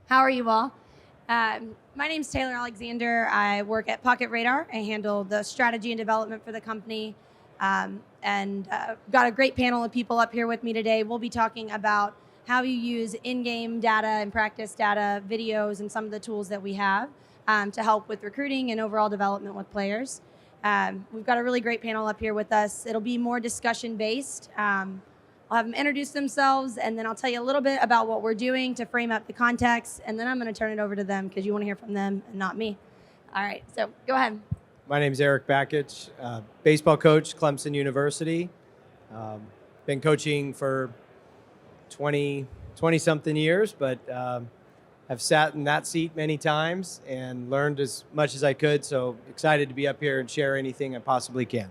How are you all? My name's Taylor Alexander. I work at Pocket Radar. I handle the strategy and development for the company. And got a great panel of people up here with me today. We'll be talking about how you use in-game data and practice data, videos, and some of the tools that we have to help with recruiting and overall development with players. We've got a really great panel up here with us. It'll be more discussion-based. I'll have them introduce themselves, and then I'll tell you a little bit about what we're doing to frame up the context, and then I'm going to turn it over to them because you want to hear from them and not me. All right, so go ahead. My name is Erik Bakich, baseball coach, Clemson University. Been coaching for 20-something years, but have sat in that seat many times and learned as much as I could, so excited to be up here and share anything I possibly can.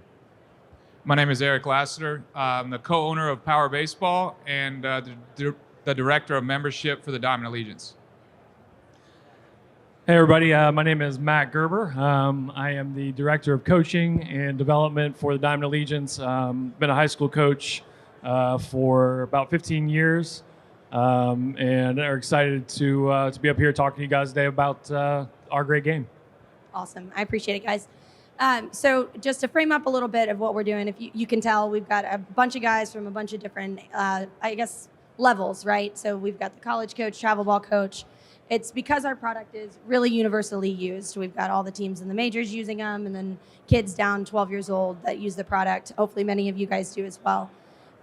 My name is Erik Lassiter. I'm the co-owner of Power Baseball and the director of membership for the Diamond Allegiance. Hey everybody, my name is Matt Gerber. I am the director of coaching and development for the Diamond Allegiance. Been a high school coach for about 15 years, and are excited to be up here talking to you guys today about our great game. Awesome, I appreciate it, guys. So just to frame up a little bit of what we're doing, if you can tell, we've got a bunch of guys from a bunch of different, levels, right? So we've got the college coach, travel ball coach. It's because our product is really universally used. We've got all the teams in the majors using them, and then kids down 12 years old that use the product. Hopefully many of you guys do as well.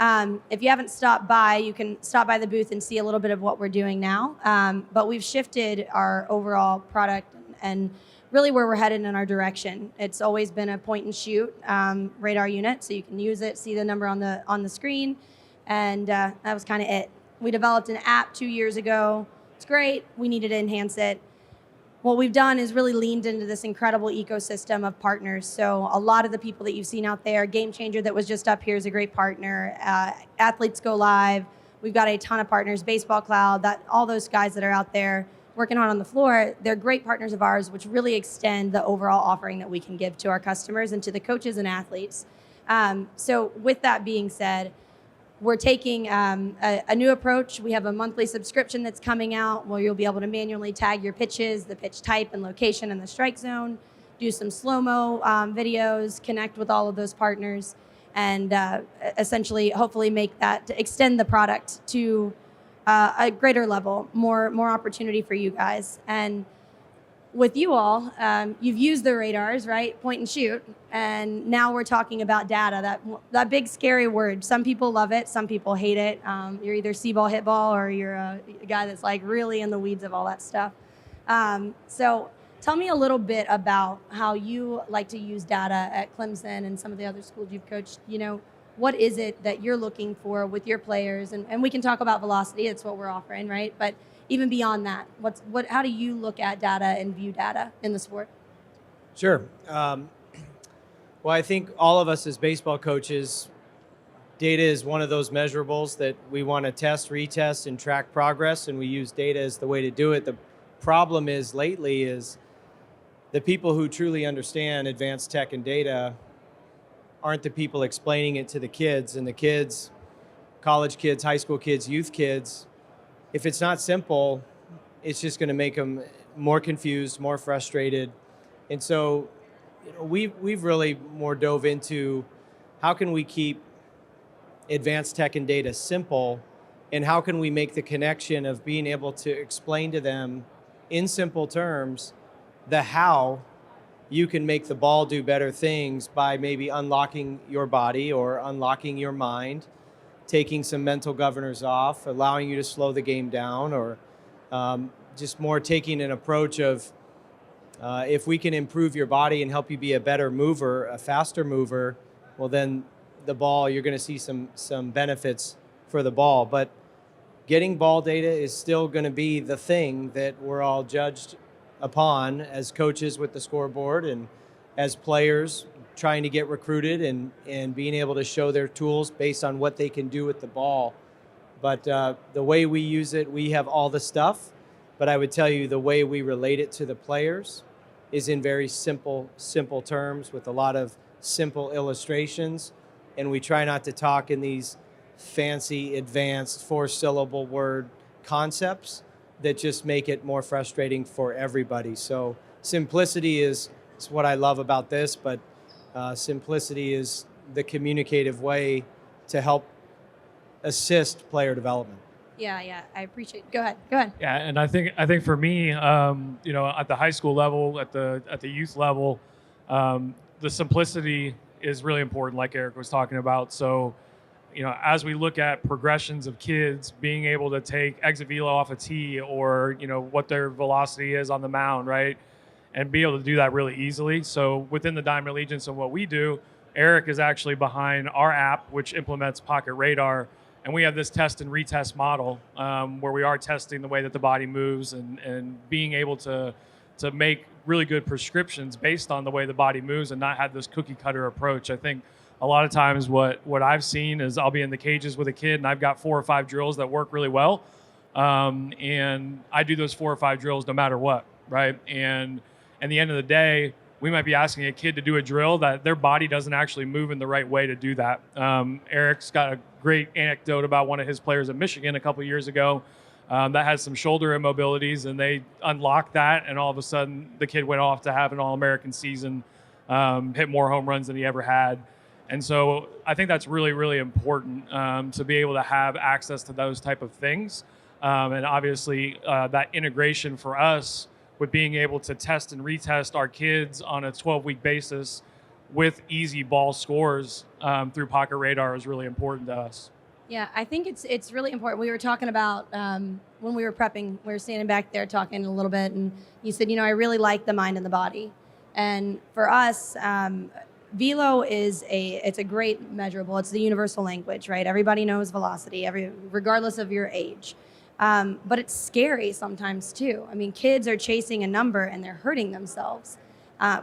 If you haven't stopped by, you can stop by the booth and see a little bit of what we're doing now. But we've shifted our overall product and really where we're headed in our direction. It's always been a point and shoot radar unit, so you can use it, see the number on the screen, and that was kind of it. We developed an app 2 years ago. It's great. We needed to enhance it. What we've done is really leaned into this incredible ecosystem of partners. So a lot of the people that you've seen out there, Game Changer that was just up here is a great partner. Athletes Go Live. We've got a ton of partners. Baseball Cloud. All those guys that are out there working on the floor, they're great partners of ours, which really extend the overall offering that we can give to our customers and to the coaches and athletes. So with that being said, we're taking a new approach. We have a monthly subscription that's coming out where you'll be able to manually tag your pitches, the pitch type and location in the strike zone, do some slow-mo videos, connect with all of those partners, and essentially hopefully make that, to extend the product to a greater level, more opportunity for you guys. And with you all, you've used the radars, right? Point and shoot. And now we're talking about data, that big scary word. Some people love it, some people hate it. You're either see-ball, hit ball, or you're a guy that's like really in the weeds of all that stuff. So tell me a little bit about how you like to use data at Clemson and some of the other schools you've coached. What is it that you're looking for with your players? And we can talk about velocity. That's what we're offering, right? But even beyond that, how do you look at data and view data in the sport? Sure. Well, I think all of us as baseball coaches, data is one of those measurables that we want to test, retest, and track progress, and we use data as the way to do it. The problem is lately is the people who truly understand advanced tech and data aren't the people explaining it to the kids, and the kids, college kids, high school kids, youth kids, if it's not simple, it's just going to make them more confused, more frustrated. And so we've really more dove into how can we keep advanced tech and data simple, and how can we make the connection of being able to explain to them in simple terms the how you can make the ball do better things by maybe unlocking your body or unlocking your mind, taking some mental governors off, allowing you to slow the game down, or just more taking an approach of if we can improve your body and help you be a better mover, a faster mover, well then the ball, you're going to see some benefits for the ball. But getting ball data is still going to be the thing that we're all judged upon as coaches with the scoreboard and as players trying to get recruited and being able to show their tools based on what they can do with the ball. But the way we use it, we have all the stuff, but I would tell you the way we relate it to the players is in very simple terms with a lot of simple illustrations. And we try not to talk in these fancy, advanced, 4-syllable word concepts, that just make it more frustrating for everybody. So simplicity is what I love about this, but simplicity is the communicative way to help assist player development. Yeah, I appreciate it. Go ahead. Yeah, and I think for me, at the high school level, at the youth level, the simplicity is really important, like Erik was talking about. So, as we look at progressions of kids being able to take exit velo off a tee, or what their velocity is on the mound, right, and be able to do that really easily. So within the Diamond Allegiance and what we do, Erik is actually behind our app, which implements Pocket Radar. And we have this test and retest model where we are testing the way that the body moves and being able to make really good prescriptions based on the way the body moves and not have this cookie cutter approach. I think a lot of times what I've seen is I'll be in the cages with a kid and I've got 4 or 5 drills that work really well. And I do those 4 or 5 drills no matter what, right? And at the end of the day, we might be asking a kid to do a drill that their body doesn't actually move in the right way to do that. Erik's got a great anecdote about one of his players at Michigan a couple years ago that had some shoulder immobilities, and they unlocked that, and all of a sudden the kid went off to have an All-American season, hit more home runs than he ever had. And so I think that's really, really important to be able to have access to those type of things. And obviously that integration for us with being able to test and retest our kids on a 12-week basis with easy ball scores through Pocket Radar is really important to us. Yeah, I think it's really important. We were talking about when we were prepping, we were standing back there talking a little bit, and you said, I really like the mind and the body. And for us, velo it's a great measurable. It's the universal language, right? Everybody knows velocity, regardless of your age. But it's scary sometimes too. I mean, kids are chasing a number and they're hurting themselves.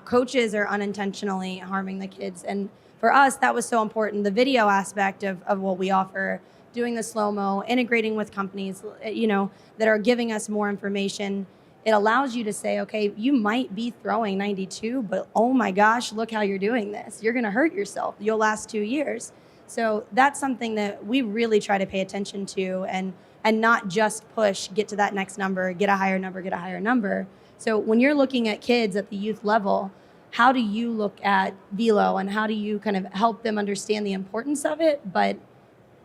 Coaches are unintentionally harming the kids. And for us, that was so important. The video aspect of what we offer, doing the slow-mo, integrating with companies, that are giving us more information. It allows you to say, okay, you might be throwing 92, but oh my gosh, look how you're doing this. You're going to hurt yourself. You'll last 2 years. So that's something that we really try to pay attention to and not just push, get to that next number, get a higher number. So when you're looking at kids at the youth level, how do you look at velo and how do you kind of help them understand the importance of it, but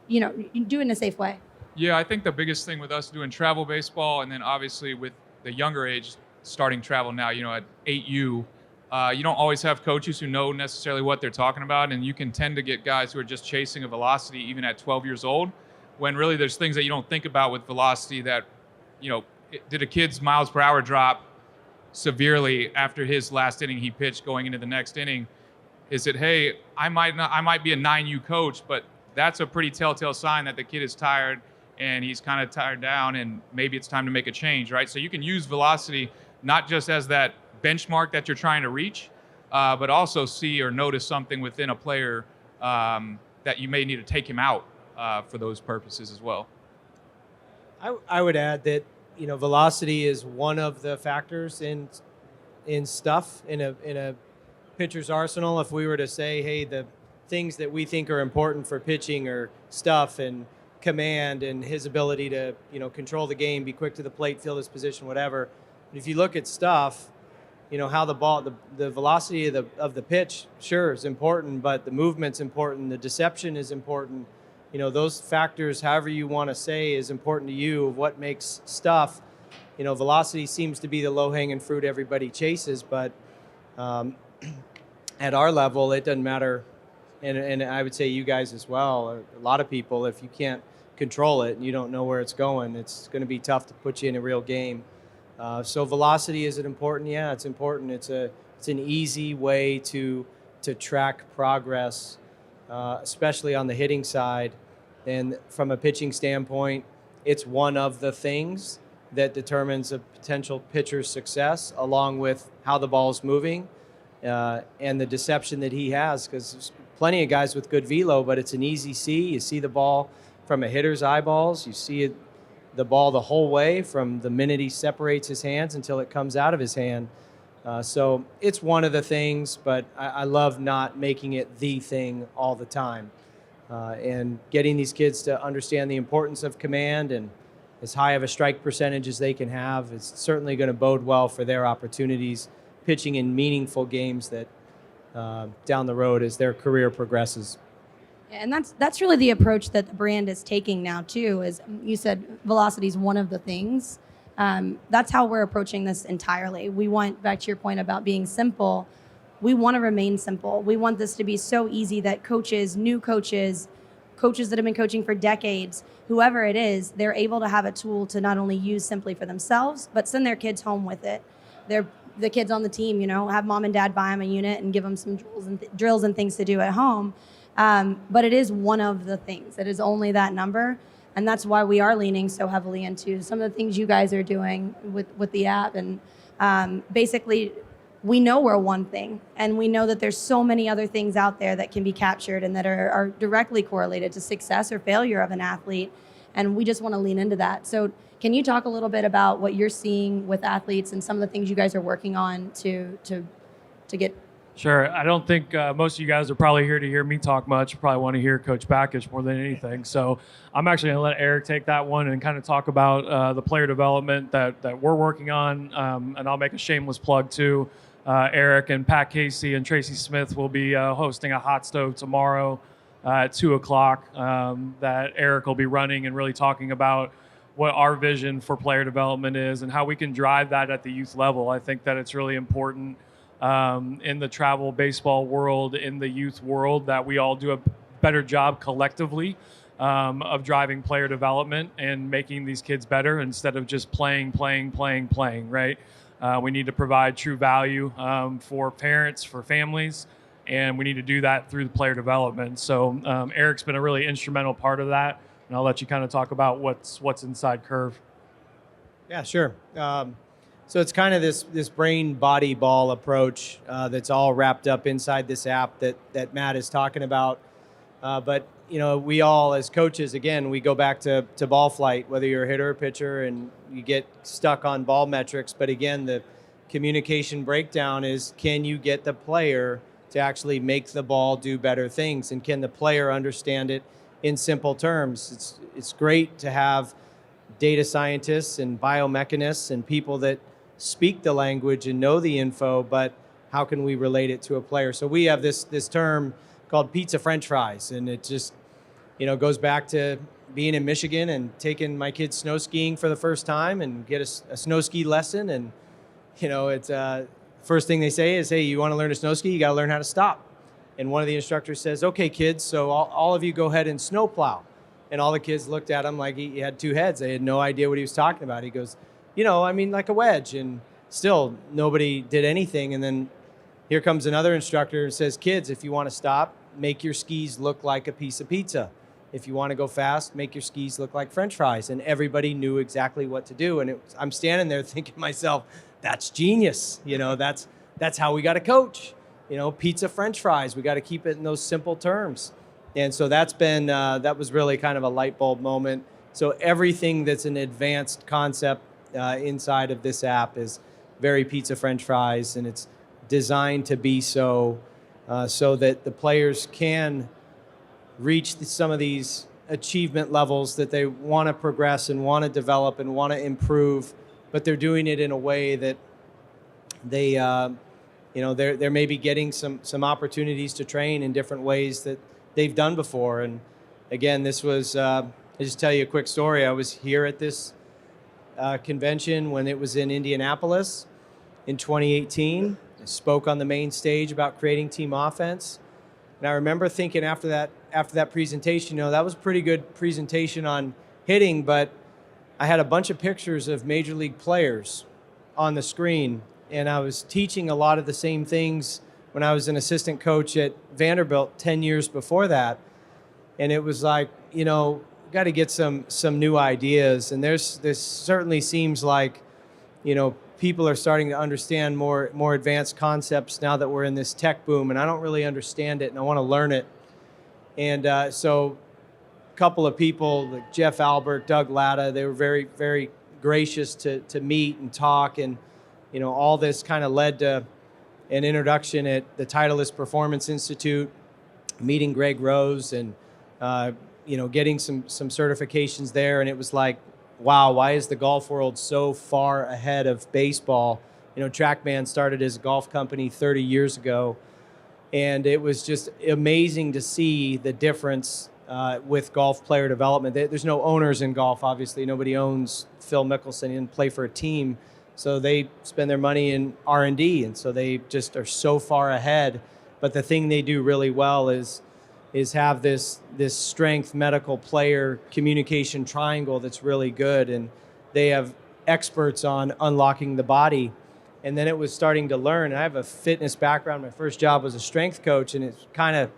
you do it in a safe way? Yeah, I think the biggest thing with us doing travel baseball, and then obviously with the younger age starting travel now, at 8U, you don't always have coaches who know necessarily what they're talking about, and you can tend to get guys who are just chasing a velocity even at 12 years old, when really there's things that you don't think about with velocity that, did a kid's miles per hour drop severely after his last inning he pitched going into the next inning? Is it, hey, I might be a 9U coach, but that's a pretty telltale sign that the kid is tired and he's kind of tired down and maybe it's time to make a change, right? So you can use velocity not just as that benchmark that you're trying to reach, but also see or notice something within a player that you may need to take him out for those purposes as well. I would add that velocity is one of the factors in stuff in a pitcher's arsenal. If we were to say, hey, the things that we think are important for pitching are stuff and command and his ability to control the game, be quick to the plate, field his position, whatever. But if you look at stuff, how the velocity of the pitch, sure, is important, but the movement's important, the deception is important. Those factors, however you want to say, is important to you. What makes stuff, velocity seems to be the low-hanging fruit everybody chases, but at our level, it doesn't matter. And I would say you guys as well, or a lot of people, if you can't control it and you don't know where it's going, it's going to be tough to put you in a real game. So velocity, is it important? Yeah, it's important. It's an easy way to track progress, especially on the hitting side. And from a pitching standpoint, it's one of the things that determines a potential pitcher's success, along with how the ball is moving and the deception that he has, because there's plenty of guys with good velo, but it's an easy see. You see the ball from a hitter's eyeballs. You see the ball the whole way from the minute he separates his hands until it comes out of his hand. So it's one of the things, but I love not making it the thing all the time. And getting these kids to understand the importance of command and as high of a strike percentage as they can have. It's certainly going to bode well for their opportunities pitching in meaningful games that down the road as their career progresses. And that's really the approach that the brand is taking now too. Is you said velocity is one of the things. That's how we're approaching this entirely. We want, back to your point about being simple, we want to remain simple. We want this to be so easy that coaches, new coaches, coaches that have been coaching for decades, whoever it is, they're able to have a tool to not only use simply for themselves, but send their kids home with it. The kids on the team, have mom and dad buy them a unit and give them some drills and things to do at home. But it is one of the things. It is only that number. And that's why we are leaning so heavily into some of the things you guys are doing with the app. And basically, we know we're one thing. And we know that there's so many other things out there that can be captured and that are directly correlated to success or failure of an athlete. And we just want to lean into that. So can you talk a little bit about what you're seeing with athletes and some of the things you guys are working on to get? Sure. I don't think most of you guys are probably here to hear me talk much. You probably want to hear Coach Bakich more than anything. So I'm actually going to let Erik take that one and kind of talk about the player development that we're working on. And I'll make a shameless plug too. Erik and Pat Casey and Tracy Smith will be hosting a hot stove tomorrow at 2 o'clock that Erik will be running and really talking about what our vision for player development is and how we can drive that at the youth level. I think that it's really important in the travel baseball world, in the youth world, that we all do a better job collectively of driving player development and making these kids better instead of just playing, right? We need to provide true value for parents, for families, and we need to do that through the player development. So Erik's been a really instrumental part of that, and I'll let you kind of talk about what's inside Curve. Yeah, sure. So it's kind of this brain body ball approach that's all wrapped up inside this app that Matt is talking about. But we all as coaches, again, we go back to ball flight, whether you're a hitter or pitcher, and you get stuck on ball metrics. But again, the communication breakdown is, can you get the player to actually make the ball do better things, and can the player understand it in simple terms? It's great to have data scientists and biomechanists and people that speak the language and know the info, but how can we relate it to a player? So we have this term called pizza French fries, and it just goes back to being in Michigan and taking my kids snow skiing for the first time and get a snow ski lesson. And it's first thing they say is, hey, you want to learn to snow ski, you got to learn how to stop. And one of the instructors says, okay, kids, so all of you go ahead and snow plow. And all the kids looked at him like he had two heads. They had no idea what he was talking about. He goes, like a wedge. And still nobody did anything. And then here comes another instructor and says, kids, if you want to stop, make your skis look like a piece of pizza. If you want to go fast, make your skis look like French fries. And everybody knew exactly what to do. And I'm standing there thinking to myself, that's genius. That's how we got to coach. Pizza French fries. We got to keep it in those simple terms. And so that was really kind of a light bulb moment. So everything that's an advanced concept inside of this app is very pizza French fries, and it's designed to be so that the players can reach some of these achievement levels that they want to progress and want to develop and want to improve, but they're doing it in a way that they're maybe getting some opportunities to train in different ways that they've done before. And again, this was, I'll just tell you a quick story. I was here at this convention when it was in Indianapolis in 2018. I spoke on the main stage about creating team offense. And I remember thinking after that presentation, that was a pretty good presentation on hitting, but I had a bunch of pictures of major league players on the screen, and I was teaching a lot of the same things when I was an assistant coach at Vanderbilt 10 years before that. And it was like, got to get some new ideas. And this certainly seems like, people are starting to understand more advanced concepts now that we're in this tech boom, and I don't really understand it, and I want to learn it. And so a couple of people, like Jeff Albert, Doug Latta, they were very, very gracious to meet and talk. And, all this kind of led to an introduction at the Titleist Performance Institute, meeting Greg Rose and, getting some certifications there. And it was like, wow, why is the golf world so far ahead of baseball? TrackMan started as a golf company 30 years ago, and it was just amazing to see the difference with golf player development. There's no owners in golf, obviously. Nobody owns Phil Mickelson. He didn't play for a team, so they spend their money in R&D, and so they just are so far ahead. But the thing they do really well is have this strength medical player communication triangle that's really good, and they have experts on unlocking the body. And then it was starting to learn. And I have a fitness background. My first job was a strength coach, and it's kind of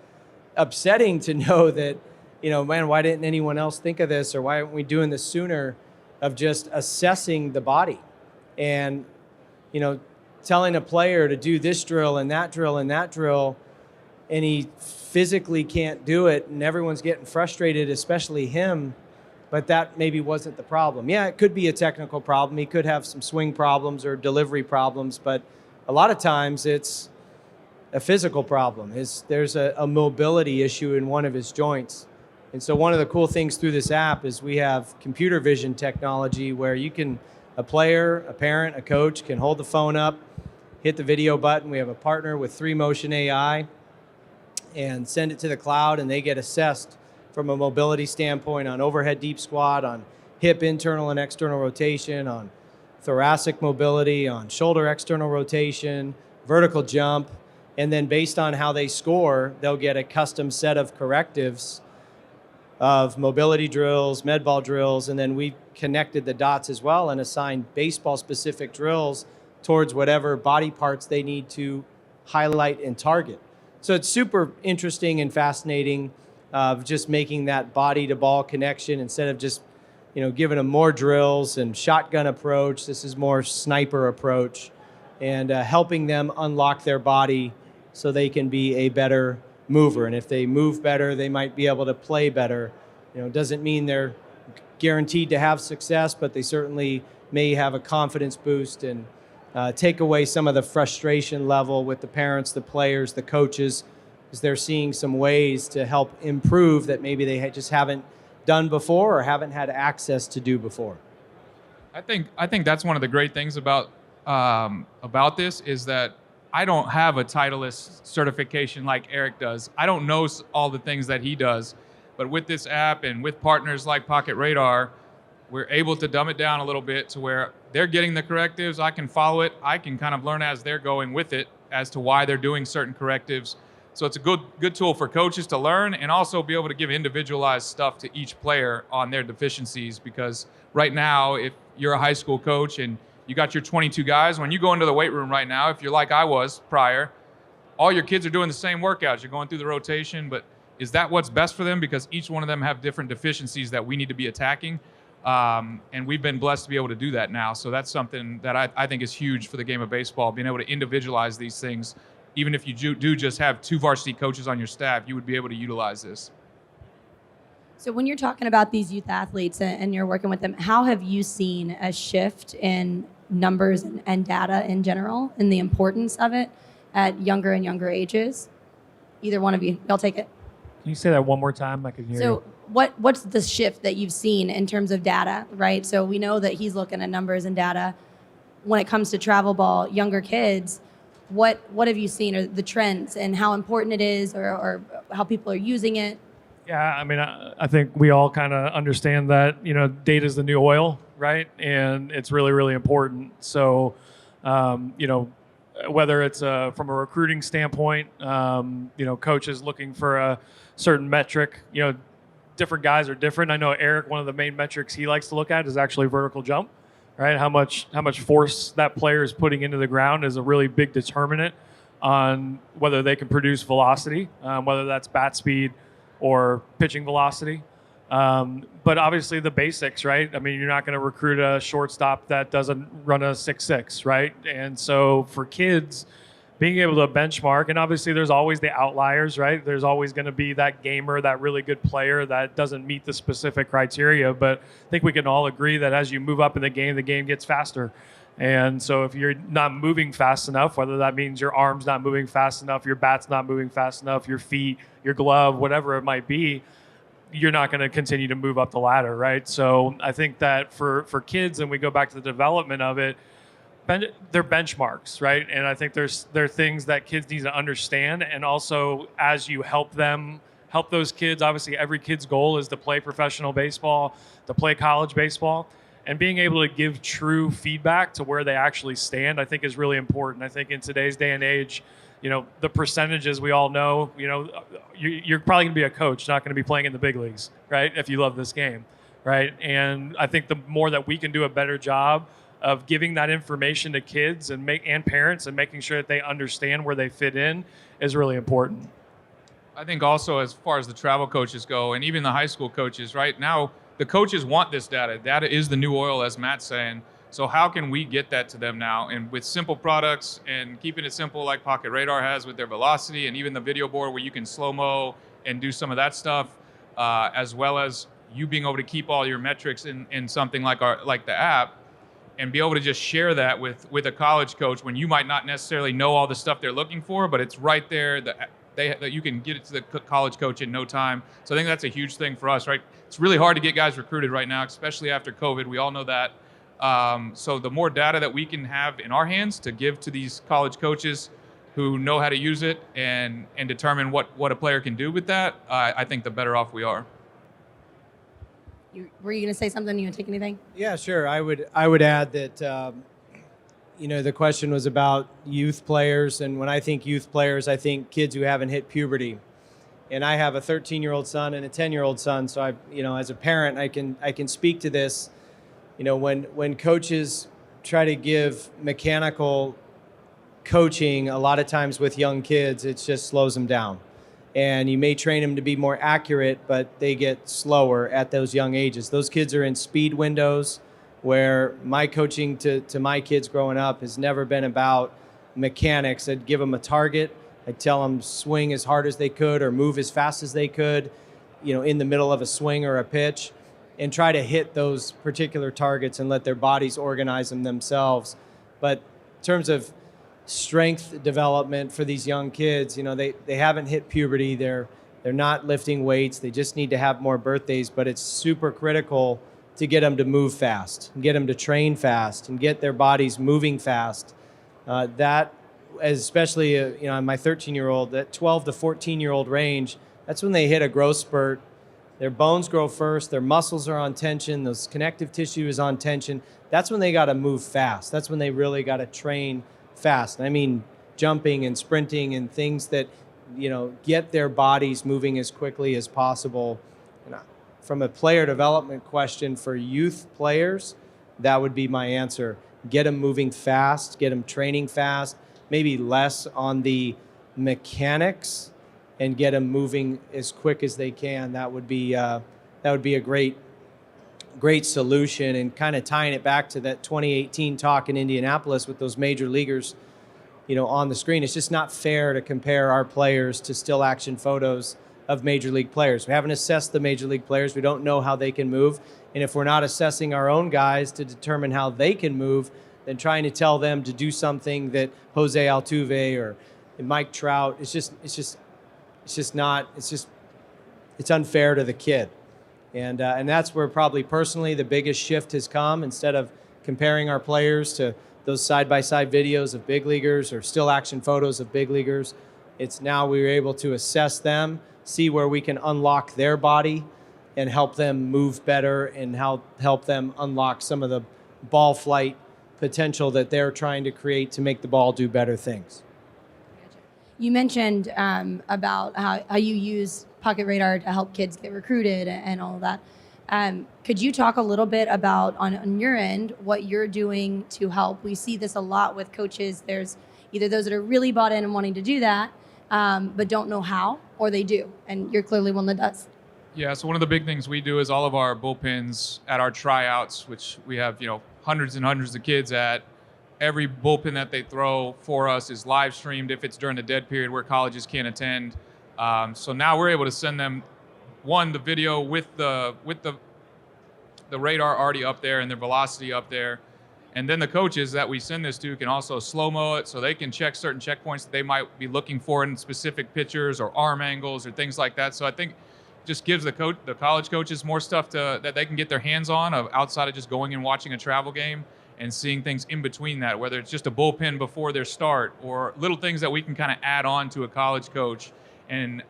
upsetting to know that, man, why didn't anyone else think of this, or why aren't we doing this sooner, of just assessing the body and, telling a player to do this drill and that drill and that drill, and he physically can't do it, and everyone's getting frustrated, especially him. But that maybe wasn't the problem. Yeah, it could be a technical problem. He could have some swing problems or delivery problems, but a lot of times it's a physical problem. There's a mobility issue in one of his joints. And so one of the cool things through this app is we have computer vision technology where a player, a parent, a coach can hold the phone up, hit the video button. We have a partner with 3Motion AI, and send it to the cloud, and they get assessed from a mobility standpoint on overhead deep squat, on hip internal and external rotation, on thoracic mobility, on shoulder external rotation, vertical jump, and then based on how they score, they'll get a custom set of correctives of mobility drills, med ball drills, and then we connected the dots as well and assigned baseball-specific drills towards whatever body parts they need to highlight and target. So it's super interesting and fascinating of just making that body-to-ball connection instead of just, giving them more drills and shotgun approach. This is more sniper approach, and helping them unlock their body so they can be a better mover. And if they move better, they might be able to play better. It doesn't mean they're guaranteed to have success, but they certainly may have a confidence boost and take away some of the frustration level with the parents, the players, the coaches, because they're seeing some ways to help improve that maybe they just haven't done before or haven't had access to do before. I think that's one of the great things about this is that I don't have a Titleist certification like Erik does. I don't know all the things that he does, but with this app and with partners like Pocket Radar, we're able to dumb it down a little bit to where they're getting the correctives. I can follow it. I can kind of learn as they're going with it as to why they're doing certain correctives. So it's a good tool for coaches to learn and also be able to give individualized stuff to each player on their deficiencies. Because right now, if you're a high school coach and you got your 22 guys, when you go into the weight room right now, if you're like I was prior, all your kids are doing the same workouts. You're going through the rotation, but is that what's best for them? Because each one of them have different deficiencies that we need to be attacking. And we've been blessed to be able to do that now. So that's something that I think is huge for the game of baseball, being able to individualize these things. Even if you do just have 2 varsity coaches on your staff, you would be able to utilize this. So when you're talking about these youth athletes and you're working with them, how have you seen a shift in numbers and data in general and the importance of it at younger and younger ages? Either one of you, y'all take it. Can you say that one more time? I can hear you. What's the shift that you've seen in terms of data, right? So we know that he's looking at numbers and data. When it comes to travel ball, younger kids, what have you seen, or the trends and how important it is, or how people are using it? Yeah, I mean, I think we all kind of understand that, data is the new oil, right? And it's really, really important. So, whether it's from a recruiting standpoint, coaches looking for a certain metric, different guys are different. I know Erik, one of the main metrics he likes to look at is actually vertical jump, right? How much force that player is putting into the ground is a really big determinant on whether they can produce velocity, whether that's bat speed or pitching velocity. But obviously the basics, right? I mean, you're not going to recruit a shortstop that doesn't run a 6.6, right? And so for kids, being able to benchmark, and obviously there's always the outliers, right? There's always going to be that gamer, that really good player that doesn't meet the specific criteria. But I think we can all agree that as you move up in the game gets faster. And so if you're not moving fast enough, whether that means your arm's not moving fast enough, your bat's not moving fast enough, your feet, your glove, whatever it might be, you're not going to continue to move up the ladder, right? So I think that for kids, and we go back to the development of it, they're benchmarks, right? And I think there are things that kids need to understand, and also as you help those kids, obviously every kid's goal is to play professional baseball, to play college baseball, and being able to give true feedback to where they actually stand, I think is really important. I think in today's day and age, the percentages we all know, you're probably going to be a coach, not going to be playing in the big leagues, right? If you love this game, right? And I think the more that we can do a better job of giving that information to kids and parents and making sure that they understand where they fit in is really important. I think also as far as the travel coaches go, and even the high school coaches, right now, the coaches want this data. Data is the new oil, as Matt's saying. So how can we get that to them now? And with simple products and keeping it simple like Pocket Radar has with their velocity, and even the video board where you can slow-mo and do some of that stuff, as well as you being able to keep all your metrics in something like the app, and be able to just share that with a college coach when you might not necessarily know all the stuff they're looking for, but it's right there that you can get it to the college coach in no time. So I think that's a huge thing for us, right? It's really hard to get guys recruited right now, especially after COVID. We all know that. So the more data that we can have in our hands to give to these college coaches who know how to use it and determine what a player can do with that, I think the better off we are. Were you going to say something? You going to take anything? Yeah, sure. I would add that the question was about youth players, and when I think youth players, I think kids who haven't hit puberty. And I have a 13-year-old son and a 10-year-old son, so as a parent, I can speak to this. When coaches try to give mechanical coaching, a lot of times with young kids, it just slows them down. And you may train them to be more accurate, but they get slower at those young ages. Those kids are in speed windows where my coaching to my kids growing up has never been about mechanics. I'd give them a target. I'd tell them swing as hard as they could or move as fast as they could, in the middle of a swing or a pitch, and try to hit those particular targets and let their bodies organize them themselves. But in terms of strength development for these young kids, they haven't hit puberty. They're not lifting weights. They just need to have more birthdays, but it's super critical to get them to move fast and get them to train fast and get their bodies moving fast. That, especially my 13-year-old, that 12 to 14-year-old range, that's when they hit a growth spurt. Their bones grow first, their muscles are on tension, those connective tissue is on tension. That's when they got to move fast. That's when they really got to train fast. I mean, jumping and sprinting and things that, get their bodies moving as quickly as possible. And from a player development question for youth players, that would be my answer. Get them moving fast, get them training fast, maybe less on the mechanics, and get them moving as quick as they can. That would be a great solution, and kind of tying it back to that 2018 talk in Indianapolis with those major leaguers, on the screen. It's just not fair to compare our players to still action photos of major league players. We haven't assessed the major league players. We don't know how they can move. And if we're not assessing our own guys to determine how they can move, then trying to tell them to do something that Jose Altuve or Mike Trout, it's unfair to the kid. And that's where probably personally the biggest shift has come. Instead of comparing our players to those side-by-side videos of big leaguers or still action photos of big leaguers, it's now we're able to assess them, see where we can unlock their body and help them move better and help them unlock some of the ball flight potential that they're trying to create to make the ball do better things. You mentioned about how you use Pocket Radar to help kids get recruited and all of that. Could you talk a little bit about, on your end, what you're doing to help? We see this a lot with coaches. There's either those that are really bought in and wanting to do that, but don't know how, or they do. And you're clearly one that does. Yeah, so one of the big things we do is all of our bullpens at our tryouts, which we have, hundreds and hundreds of kids at. Every bullpen that they throw for us is live streamed if it's during the dead period where colleges can't attend. So now we're able to send them the video with the radar already up there and their velocity up there. And then the coaches that we send this to can also slow-mo it so they can check certain checkpoints that they might be looking for in specific pitchers or arm angles or things like that. So I think just gives the college coaches more stuff that they can get their hands on outside of just going and watching a travel game and seeing things in between that, whether it's just a bullpen before their start or little things that we can kind of add on to a college coach and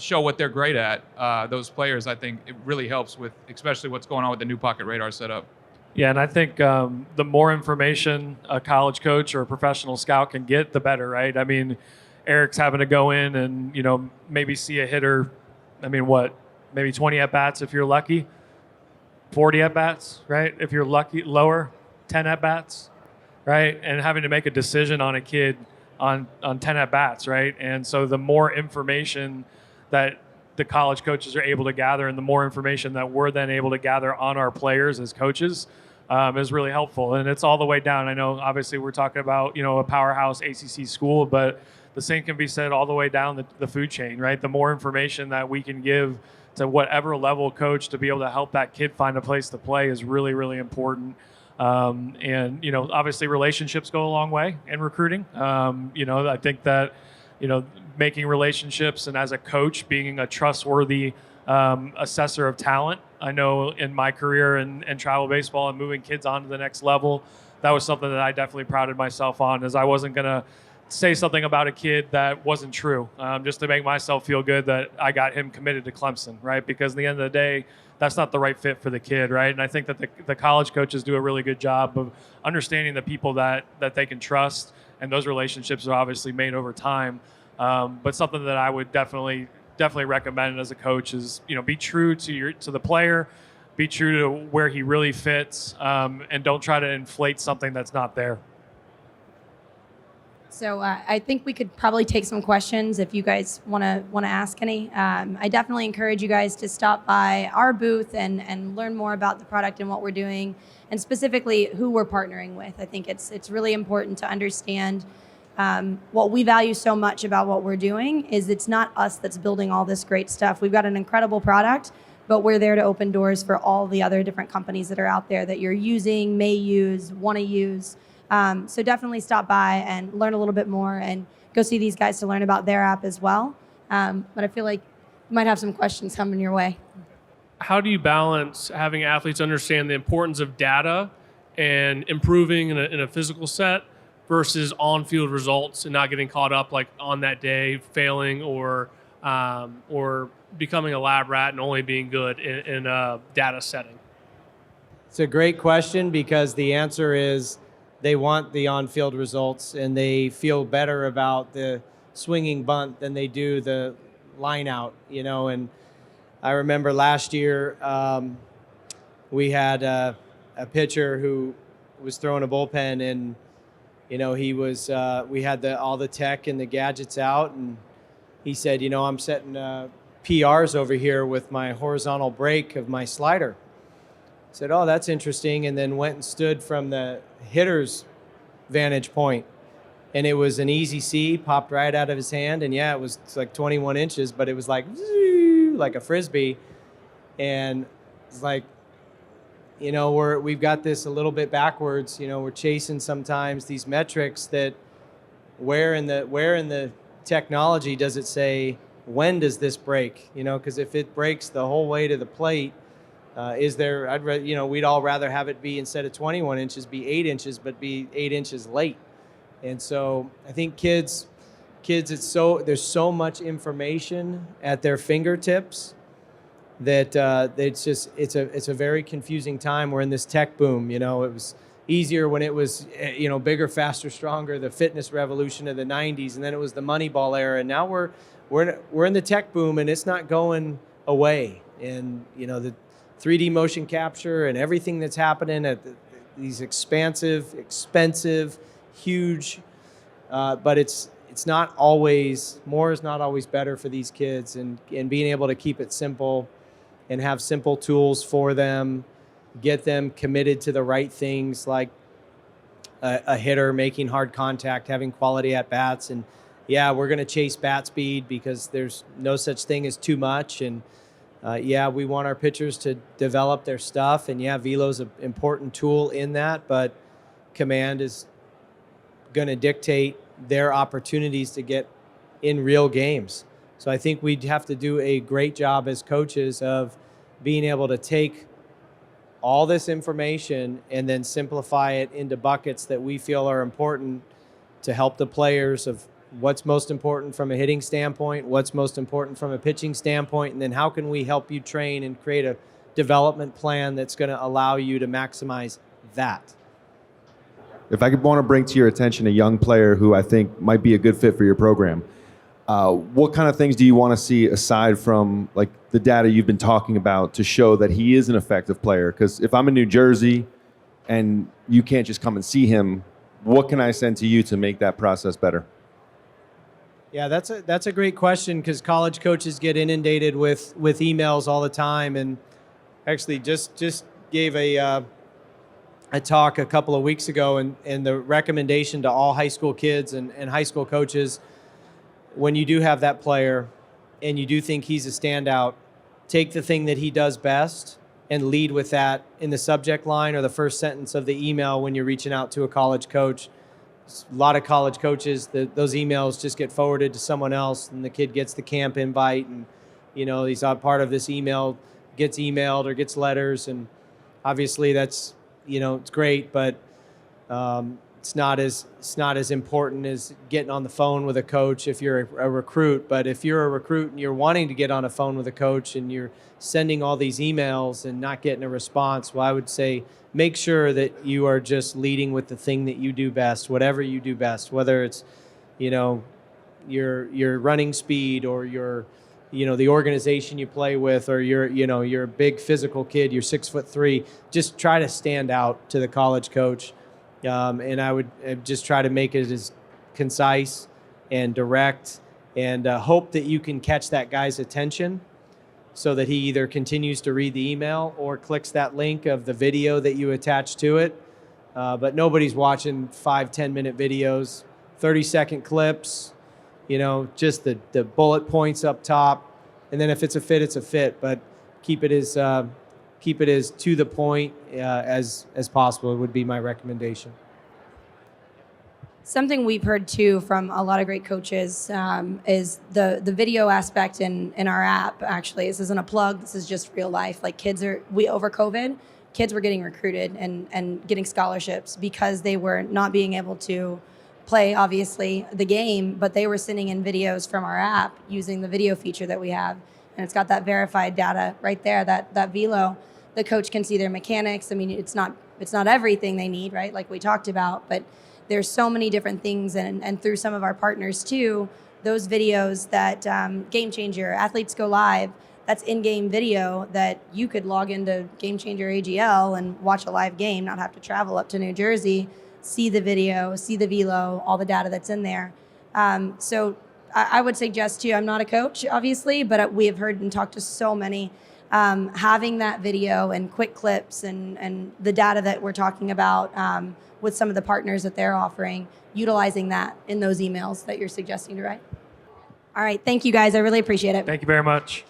show what they're great at. Those players, I think it really helps with, especially what's going on with the new pocket radar setup. Yeah, and I think the more information a college coach or a professional scout can get, the better, right? I mean, Eric's having to go in and, maybe see a hitter, maybe 20 at-bats if you're lucky, 40 at-bats, right? If you're lucky, lower, 10 at-bats, right? And having to make a decision on a kid on 10 at-bats, right? And so the more information that the college coaches are able to gather and the more information that we're then able to gather on our players as coaches is really helpful. And it's all the way down. I know obviously we're talking about, a powerhouse ACC school, but the same can be said all the way down the food chain, right? The more information that we can give to whatever level coach to be able to help that kid find a place to play is really, really important. And obviously relationships go a long way in recruiting. I think that, making relationships and as a coach being a trustworthy assessor of talent. I know in my career in travel baseball and moving kids on to the next level, that was something that I definitely prided myself on, is I wasn't going to say something about a kid that wasn't true, just to make myself feel good that I got him committed to Clemson, right? Because at the end of the day, that's not the right fit for the kid, right? And I think that the college coaches do a really good job of understanding the people that they can trust, and those relationships are obviously made over time. But something that I would definitely recommend as a coach is, be true to the player, be true to where he really fits, and don't try to inflate something that's not there. So I think we could probably take some questions if you guys want to ask any. I definitely encourage you guys to stop by our booth and learn more about the product and what we're doing, and specifically who we're partnering with. I think it's really important to understand what we value so much about what we're doing is it's not us that's building all this great stuff. We've got an incredible product, but we're there to open doors for all the other different companies that are out there that you're using, may use, want to use. So definitely stop by and learn a little bit more and go see these guys to learn about their app as well. But I feel like you might have some questions coming your way. How do you balance having athletes understand the importance of data and improving in a physical set versus on-field results and not getting caught up like on that day, failing or becoming a lab rat and only being good in a data setting? It's a great question because the answer is they want the on-field results and they feel better about the swinging bunt than they do the line out, and I remember last year we had a pitcher who was throwing a bullpen and he was we had all the tech and the gadgets out, and he said, I'm setting PRs over here with my horizontal break of my slider. I said, oh, that's interesting, and then went and stood from the hitter's vantage point, and it was an easy C, popped right out of his hand, and yeah, it's like 21 inches, but it was like a frisbee, and it's like, we've got this a little bit backwards. We're chasing sometimes these metrics that where in the technology does it say when does this break? Because if it breaks the whole way to the plate. We'd all rather have it be, instead of 21 inches, be 8 inches, but be 8 inches late. And so I think kids, there's so much information at their fingertips that it's a very confusing time. We're in this tech boom. It was easier when it was, bigger, faster, stronger, the fitness revolution of the 90s, and then it was the Moneyball era. And now we're in the tech boom, and it's not going away. And the 3D motion capture and everything that's happening at these expansive, expensive, huge, but it's not always, more is not always better for these kids, and being able to keep it simple and have simple tools for them, get them committed to the right things like a hitter making hard contact, having quality at bats. And yeah, we're going to chase bat speed because there's no such thing as too much. And we want our pitchers to develop their stuff, and velo's an important tool in that, but command is going to dictate their opportunities to get in real games. So I think we'd have to do a great job as coaches of being able to take all this information and then simplify it into buckets that we feel are important to help the players of what's most important from a hitting standpoint, what's most important from a pitching standpoint, and then how can we help you train and create a development plan that's going to allow you to maximize that. If I could want to bring to your attention a young player who I think might be a good fit for your program, what kind of things do you want to see aside from like the data you've been talking about to show that he is an effective player? Because if I'm in New Jersey and you can't just come and see him, what can I send to you to make that process better? Yeah, that's a great question, because college coaches get inundated with emails all the time. And actually just gave a talk a couple of weeks ago, and the recommendation to all high school kids and high school coaches, when you do have that player and you do think he's a standout, take the thing that he does best and lead with that in the subject line or the first sentence of the email when you're reaching out to a college coach. A lot of college coaches, those emails just get forwarded to someone else, and the kid gets the camp invite, and he's not part of this email, gets emailed or gets letters, and obviously that's it's great, but it's not as important as getting on the phone with a coach if you're a recruit. But if you're a recruit and you're wanting to get on a phone with a coach and you're sending all these emails and not getting a response, well, I would say make sure that you are just leading with the thing that you do best, whatever you do best, whether it's your running speed or your the organization you play with, or you're a big physical kid, you're 6'3", just try to stand out to the college coach. And I would just try to make it as concise and direct, and hope that you can catch that guy's attention so that he either continues to read the email or clicks that link of the video that you attach to it. But nobody's watching 5-10 minute videos, 30-second clips, just the bullet points up top. And then if it's a fit, it's a fit, but keep it as to the point as possible would be my recommendation. Something we've heard too from a lot of great coaches is the video aspect in our app. Actually, this isn't a plug. This is just real life. Like over COVID, kids were getting recruited and getting scholarships because they were not being able to play, obviously, the game, but they were sending in videos from our app using the video feature that we have. And it's got that verified data right there, that velo. The coach can see their mechanics. I mean, it's not everything they need, right? Like we talked about, but there's so many different things. And through some of our partners too, those videos that Game Changer, Athletes Go Live, that's in-game video that you could log into Game Changer AGL and watch a live game, not have to travel up to New Jersey, see the video, see the velo, all the data that's in there. So I would suggest too, I'm not a coach, obviously, but we have heard and talked to so many, having that video and quick clips and the data that we're talking about with some of the partners that they're offering, utilizing that in those emails that you're suggesting to write. All right, thank you guys, I really appreciate it. Thank you very much.